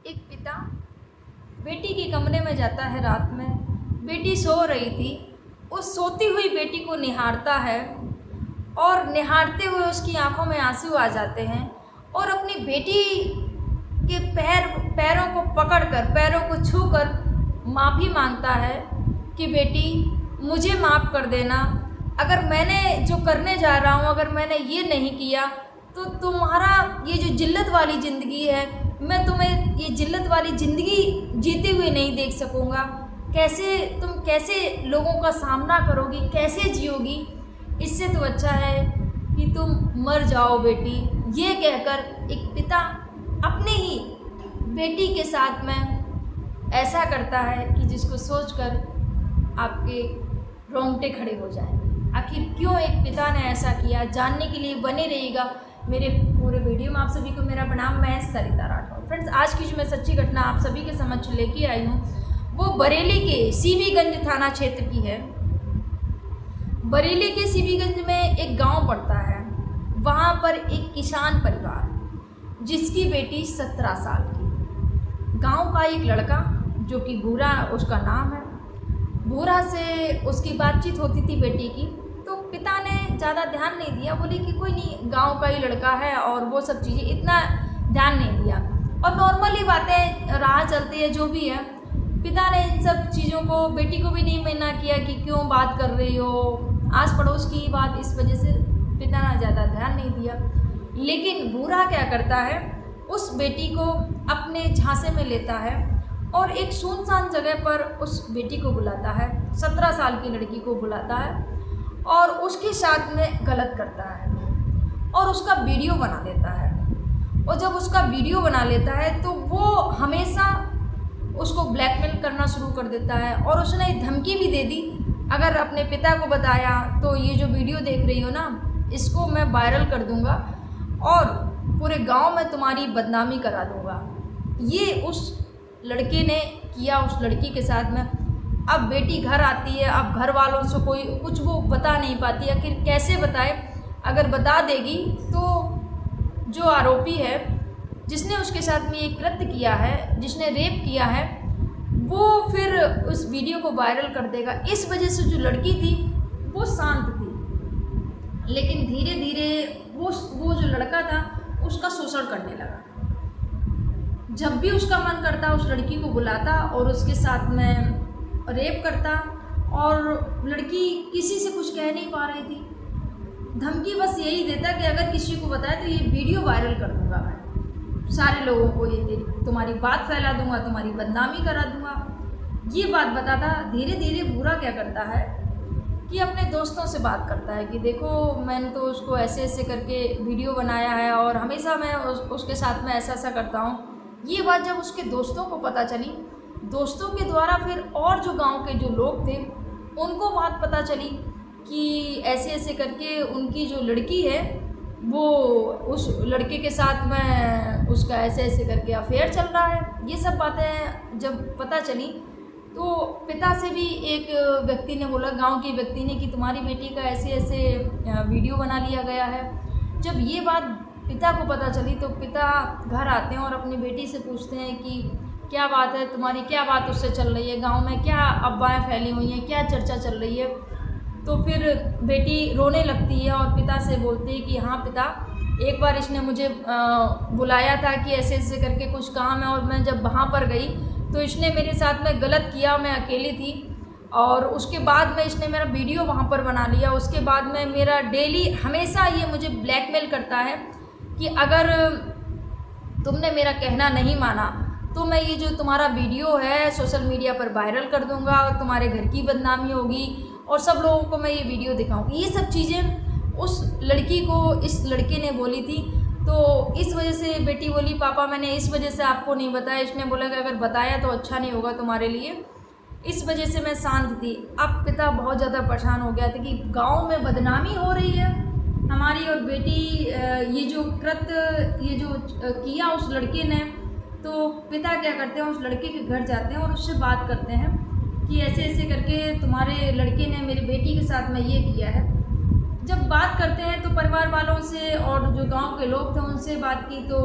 एक पिता बेटी के कमरे में जाता है रात में। बेटी सो रही थी। उस सोती हुई बेटी को निहारता है और निहारते हुए उसकी आंखों में आंसू आ जाते हैं और अपनी बेटी के पैरों को पकड़कर, पैरों को छूकर माफ़ी मांगता है कि बेटी मुझे माफ़ कर देना। अगर मैंने जो करने जा रहा हूँ, अगर मैंने ये नहीं किया तो तुम्हारा ये जो जिल्लत वाली ज़िंदगी है, मैं तुम्हें ये जिल्लत वाली ज़िंदगी जीते हुए नहीं देख सकूँगा। कैसे लोगों का सामना करोगी, कैसे जियोगी? इससे तो अच्छा है कि तुम मर जाओ बेटी। ये कहकर एक पिता अपने ही बेटी के साथ में ऐसा करता है कि जिसको सोचकर आपके रोंगटे खड़े हो जाएं। आखिर क्यों एक पिता ने ऐसा किया, जानने के लिए बने रहिएगा मेरे पूरे वीडियो में। आप सभी को मेरा प्रणाम। मैं सरिता राठौर। फ्रेंड्स, आज की जो मैं सच्ची घटना आप सभी के समक्ष लेके आई हूँ वो बरेली के सीवीगंज थाना क्षेत्र की है। बरेली के सीवीगंज में एक गांव पड़ता है। वहाँ पर एक किसान परिवार जिसकी बेटी 17 साल की, गांव का एक लड़का जो कि भूरा उसका नाम है, भूरा से उसकी बातचीत होती थी बेटी की। तो पिता ने ज़्यादा ध्यान नहीं दिया, बोले कि कोई नहीं, गांव का ही लड़का है और वो सब चीज़ें, इतना ध्यान नहीं दिया और नॉर्मली बातें राह चलती है जो भी है। पिता ने इन सब चीज़ों को, बेटी को भी नहीं मना किया कि क्यों बात कर रही हो, आस पड़ोस की बात, इस वजह से पिता ने ज़्यादा ध्यान नहीं दिया। लेकिन भूरा क्या करता है, उस बेटी को अपने झांसे में लेता है और एक सुनसान जगह पर उस बेटी को बुलाता है, 17 साल की लड़की को बुलाता है और उसके साथ में गलत करता है और उसका वीडियो बना लेता है। और जब उसका वीडियो बना लेता है तो वो हमेशा उसको ब्लैकमेल करना शुरू कर देता है और उसने धमकी भी दे दी, अगर अपने पिता को बताया तो ये जो वीडियो देख रही हो ना, इसको मैं वायरल कर दूंगा और पूरे गांव में तुम्हारी बदनामी करा दूंगा। ये उस लड़के ने किया उस लड़की के साथ में। अब बेटी घर आती है, अब घर वालों से कोई कुछ वो बता नहीं पाती, आखिर कैसे बताए? अगर बता देगी तो जो आरोपी है, जिसने उसके साथ में ये कृत्य किया है, जिसने रेप किया है, वो फिर उस वीडियो को वायरल कर देगा। इस वजह से जो लड़की थी वो शांत थी, लेकिन धीरे धीरे वो जो लड़का था उसका शोषण करने लगा। जब भी उसका मन करता उस लड़की को बुलाता और उसके साथ में रेप करता और लड़की किसी से कुछ कह नहीं पा रही थी। धमकी बस यही देता कि अगर किसी को बताए तो ये वीडियो वायरल कर दूंगा, मैं सारे लोगों को ये तुम्हारी बात फैला दूंगा, तुम्हारी बदनामी करा दूंगा, ये बात बताता। धीरे धीरे बुरा क्या करता है कि अपने दोस्तों से बात करता है कि देखो मैंने तो उसको ऐसे ऐसे करके वीडियो बनाया है और हमेशा मैं उसके साथ में ऐसा ऐसा करता हूँ। ये बात जब उसके दोस्तों को पता चली, दोस्तों के द्वारा फिर और जो गांव के जो लोग थे उनको बात पता चली कि ऐसे ऐसे करके उनकी जो लड़की है वो उस लड़के के साथ में उसका ऐसे ऐसे करके अफेयर चल रहा है। ये सब बातें जब पता चली तो पिता से भी एक व्यक्ति ने बोला, गांव के व्यक्ति ने, कि तुम्हारी बेटी का ऐसे ऐसे वीडियो बना लिया गया है। जब ये बात पिता को पता चली तो पिता घर आते हैं और अपनी बेटी से पूछते हैं कि क्या बात है तुम्हारी, क्या बात उससे चल रही है, गांव में क्या अफवाहें फैली हुई हैं, क्या चर्चा चल रही है? तो फिर बेटी रोने लगती है और पिता से बोलती है कि हाँ पिता, एक बार इसने मुझे बुलाया था कि ऐसे ऐसे करके कुछ काम है और मैं जब वहाँ पर गई तो इसने मेरे साथ में गलत किया, मैं अकेली थी और उसके बाद में इसने मेरा वीडियो वहाँ पर बना लिया। उसके बाद में मेरा डेली हमेशा ये मुझे ब्लैकमेल करता है कि अगर तुमने मेरा कहना नहीं माना तो मैं ये जो तुम्हारा वीडियो है सोशल मीडिया पर वायरल कर दूंगा और तुम्हारे घर की बदनामी होगी और सब लोगों को मैं ये वीडियो दिखाऊंगी। ये सब चीज़ें उस लड़की को इस लड़के ने बोली थी। तो इस वजह से बेटी बोली, पापा मैंने इस वजह से आपको नहीं बताया। इसने बोला कि अगर बताया तो अच्छा नहीं होगा तुम्हारे लिए, इस वजह से मैं शांत थी। अब पिता बहुत ज़्यादा परेशान हो गया था कि गाँव में बदनामी हो रही है हमारी और बेटी ये जो कृत्य ये जो किया उस लड़के ने। तो पिता क्या करते हैं, उस लड़के के घर जाते हैं और उससे बात करते हैं कि ऐसे ऐसे करके तुम्हारे लड़के ने मेरी बेटी के साथ में ये किया है। जब बात करते हैं तो परिवार वालों से और जो गांव के लोग थे उनसे बात की तो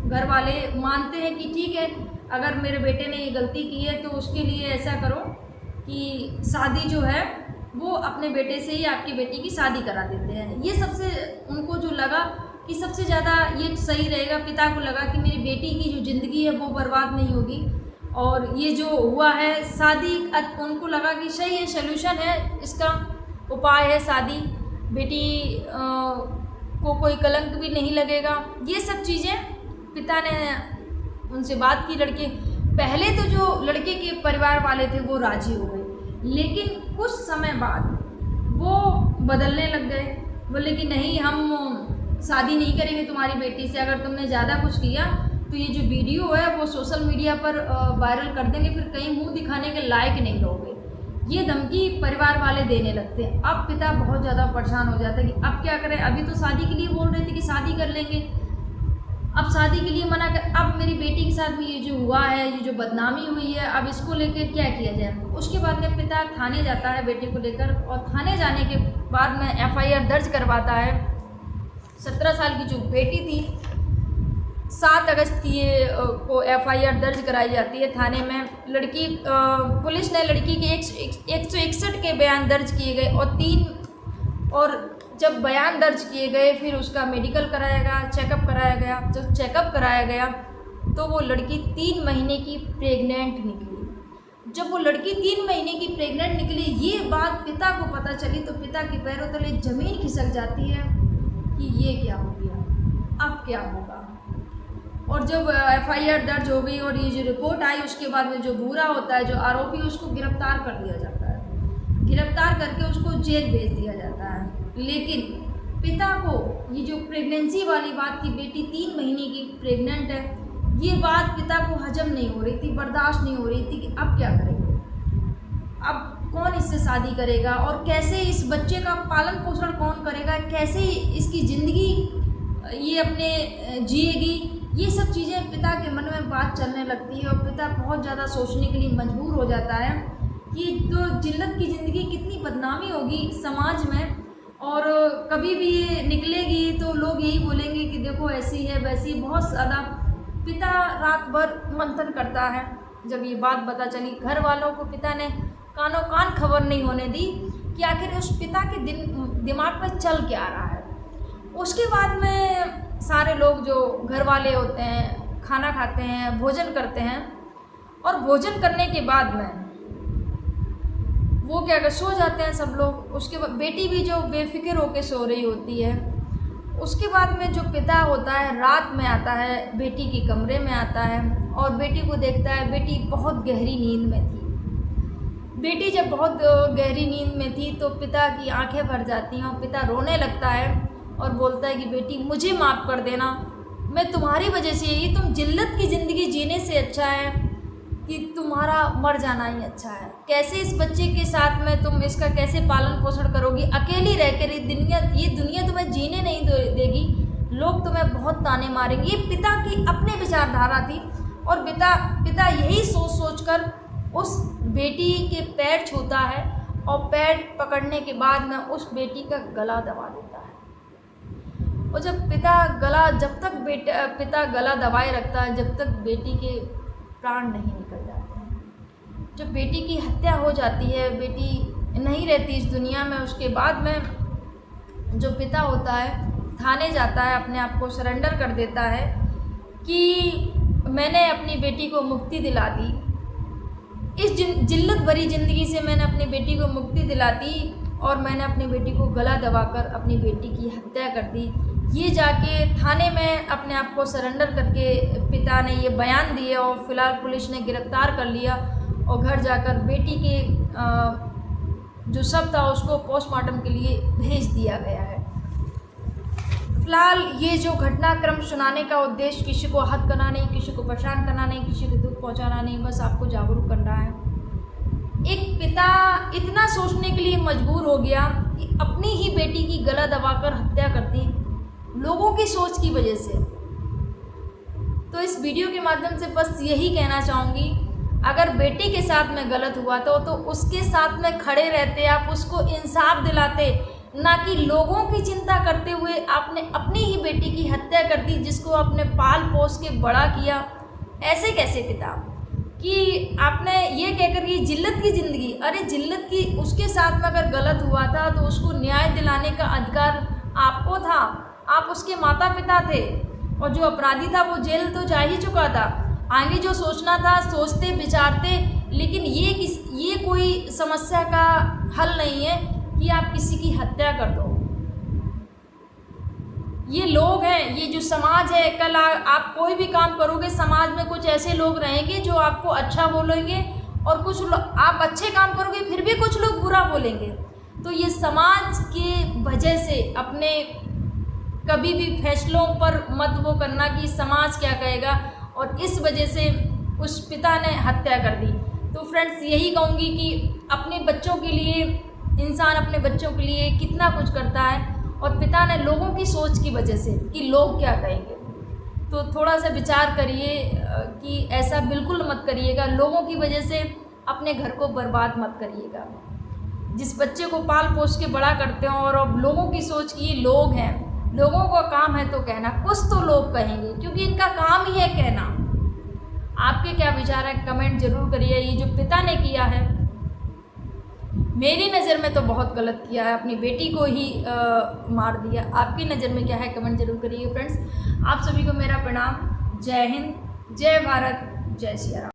घर वाले मानते हैं कि ठीक है, अगर मेरे बेटे ने ये गलती की है तो उसके लिए ऐसा करो कि शादी जो है वो अपने बेटे से ही आपकी बेटी की शादी करा देते हैं। ये सबसे उनको जो लगा कि सबसे ज़्यादा ये सही रहेगा, पिता को लगा कि मेरी बेटी की जो ज़िंदगी है वो बर्बाद नहीं होगी, और ये जो हुआ है शादी, उनको लगा कि सही है, सल्यूशन है, इसका उपाय है शादी, बेटी को कोई कलंक भी नहीं लगेगा। ये सब चीज़ें पिता ने उनसे बात की। लड़के पहले तो जो लड़के के परिवार वाले थे वो राजी हो गए, लेकिन कुछ समय बाद वो बदलने लग गए। बोले कि नहीं, हम शादी नहीं करेंगे तुम्हारी बेटी से, अगर तुमने ज़्यादा कुछ किया तो ये जो वीडियो है वो सोशल मीडिया पर वायरल कर देंगे, फिर कहीं मुंह दिखाने के लायक नहीं रहोगे। ये धमकी परिवार वाले देने लगते हैं। अब पिता बहुत ज़्यादा परेशान हो जाता है कि अब क्या करें, अभी तो शादी के लिए बोल रहे थे कि शादी कर लेंगे, अब शादी के लिए मना कर, अब मेरी बेटी के साथ भी ये जो हुआ है, ये जो बदनामी हुई है, अब इसको लेकर क्या किया जाए। उसके बाद में पिता थाने जाता है बेटे को लेकर, और थाने जाने के बाद में FIR दर्ज करवाता है। 17 साल की जो बेटी थी, 7 अगस्त की को FIR दर्ज कराई जाती है थाने में। लड़की पुलिस ने लड़की के 161 के बयान दर्ज किए गए, और जब बयान दर्ज किए गए फिर उसका मेडिकल कराया गया, चेकअप कराया गया। जब चेकअप कराया गया तो वो लड़की 3 महीने की प्रेग्नेंट निकली। जब वो लड़की 3 महीने की प्रेग्नेंट निकली, ये बात पिता को पता चली तो पिता के पैरों तले ज़मीन खिसक जाती है कि ये क्या हो गया, अब क्या होगा। और जब FIR दर्ज हो गई और ये जो रिपोर्ट आई, उसके बाद में जो बुरा होता है, जो आरोपी, उसको गिरफ्तार कर लिया जाता है। गिरफ्तार करके उसको जेल भेज दिया जाता है। लेकिन पिता को ये जो प्रेगनेंसी वाली बात की बेटी 3 महीने की प्रेग्नेंट है, ये बात पिता को हजम नहीं हो रही थी, बर्दाश्त नहीं हो रही थी कि अब क्या करेंगे, अब कौन इससे शादी करेगा, और कैसे इस बच्चे का पालन पोषण कौन करेगा, कैसे इसकी ज़िंदगी ये अपने जिएगी। ये सब चीज़ें पिता के मन में बात चलने लगती है, और पिता बहुत ज़्यादा सोचने के लिए मजबूर हो जाता है कि तो जिल्लत की ज़िंदगी कितनी बदनामी होगी समाज में, और कभी भी ये निकलेगी तो लोग यही बोलेंगे कि देखो ऐसी है वैसी। बहुत ज़्यादा पिता रात भर मंथन करता है। जब ये बात पता चली, घर वालों को पिता ने कानों कान खबर नहीं होने दी कि आखिर उस पिता के दिमाग में चल क्या रहा है। उसके बाद में सारे लोग जो घर वाले होते हैं खाना खाते हैं, भोजन करते हैं, और भोजन करने के बाद में वो क्या कर सो जाते हैं सब लोग। उसके बाद बेटी भी जो बेफिक्र होकर सो रही होती है। उसके बाद में जो पिता होता है रात में आता है, बेटी के कमरे में आता है और बेटी को देखता है। बेटी बहुत गहरी नींद में थी। बेटी जब बहुत गहरी नींद में थी तो पिता की आंखें भर जाती हैं और पिता रोने लगता है और बोलता है कि बेटी मुझे माफ़ कर देना, मैं तुम्हारी वजह से, ये तुम जिल्लत की ज़िंदगी जीने से अच्छा है कि तुम्हारा मर जाना ही अच्छा है। कैसे इस बच्चे के साथ में तुम इसका कैसे पालन पोषण करोगी, अकेली रहकर ये दुनिया तुम्हें जीने नहीं देगी, लोग तुम्हें बहुत ताने मारेंगे। ये पिता की अपने विचारधारा थी और पिता यही सोच कर उस बेटी के पैर छूता है और पैर पकड़ने के बाद में उस बेटी का गला दबा देता है। और जब जब तक पिता गला दबाए रखता है, जब तक बेटी के प्राण नहीं निकल जाते हैं। जब बेटी की हत्या हो जाती है, बेटी नहीं रहती इस दुनिया में, उसके बाद में जो पिता होता है थाने जाता है, अपने आप को सरेंडर कर देता है कि मैंने अपनी बेटी को मुक्ति दिला दी, इस जिल्लत भरी ज़िंदगी से मैंने अपनी बेटी को मुक्ति दिला दी और मैंने अपनी बेटी को गला दबाकर अपनी बेटी की हत्या कर दी। ये जाके थाने में अपने आप को सरेंडर करके पिता ने ये बयान दिए और फिलहाल पुलिस ने गिरफ्तार कर लिया और घर जाकर बेटी के जो शव था उसको पोस्टमार्टम के लिए भेज दिया गया है। फिलहाल ये जो घटनाक्रम सुनाने का उद्देश्य किसी को आहत करना नहीं, किसी को परेशान करना नहीं, किसी को दुख पहुंचाना नहीं, बस आपको जागरूक करना है। एक पिता इतना सोचने के लिए मजबूर हो गया कि अपनी ही बेटी की गला दबाकर हत्या कर दी लोगों की सोच की वजह से। तो इस वीडियो के माध्यम से बस यही कहना चाहूँगी, अगर बेटी के साथ में गलत हुआ तो उसके साथ में खड़े रहते, आप उसको इंसाफ दिलाते, ना कि लोगों की चिंता करते हुए आपने अपनी ही बेटी की हत्या कर दी, जिसको आपने पाल पोस के बड़ा किया। ऐसे कैसे पिता कि आपने ये कहकर कि जिल्लत की ज़िंदगी, अरे जिल्लत की उसके साथ में अगर गलत हुआ था तो उसको न्याय दिलाने का अधिकार आपको था, आप उसके माता पिता थे, और जो अपराधी था वो जेल तो जा ही चुका था। आगे जो सोचना था सोचते विचारते, लेकिन ये कोई समस्या का हल नहीं है कि आप किसी की हत्या कर दो। ये लोग हैं, ये जो समाज है, कल आप कोई भी काम करोगे समाज में कुछ ऐसे लोग रहेंगे जो आपको अच्छा बोलेंगे, और कुछ आप अच्छे काम करोगे फिर भी कुछ लोग बुरा बोलेंगे। तो ये समाज के वजह से अपने कभी भी फैसलों पर मत वो करना कि समाज क्या कहेगा, और इस वजह से उस पिता ने हत्या कर दी। तो फ्रेंड्स यही कहूँगी कि अपने बच्चों के लिए इंसान अपने बच्चों के लिए कितना कुछ करता है, और पिता ने लोगों की सोच की वजह से कि लोग क्या कहेंगे, तो थोड़ा सा विचार करिए कि ऐसा बिल्कुल मत करिएगा। लोगों की वजह से अपने घर को बर्बाद मत करिएगा। जिस बच्चे को पाल पोस के बड़ा करते हो और अब लोगों की सोच की, ये लोग हैं, लोगों का काम है तो कहना, कुछ तो लोग कहेंगे क्योंकि इनका काम ही है कहना। आपके क्या विचार है कमेंट जरूर करिए। ये जो पिता ने किया है मेरी नज़र में तो बहुत गलत किया है, अपनी बेटी को ही मार दिया। आपकी नज़र में क्या है कमेंट जरूर करिए फ्रेंड्स। आप सभी को मेरा प्रणाम। जय हिंद, जय भारत, जय श्री राम।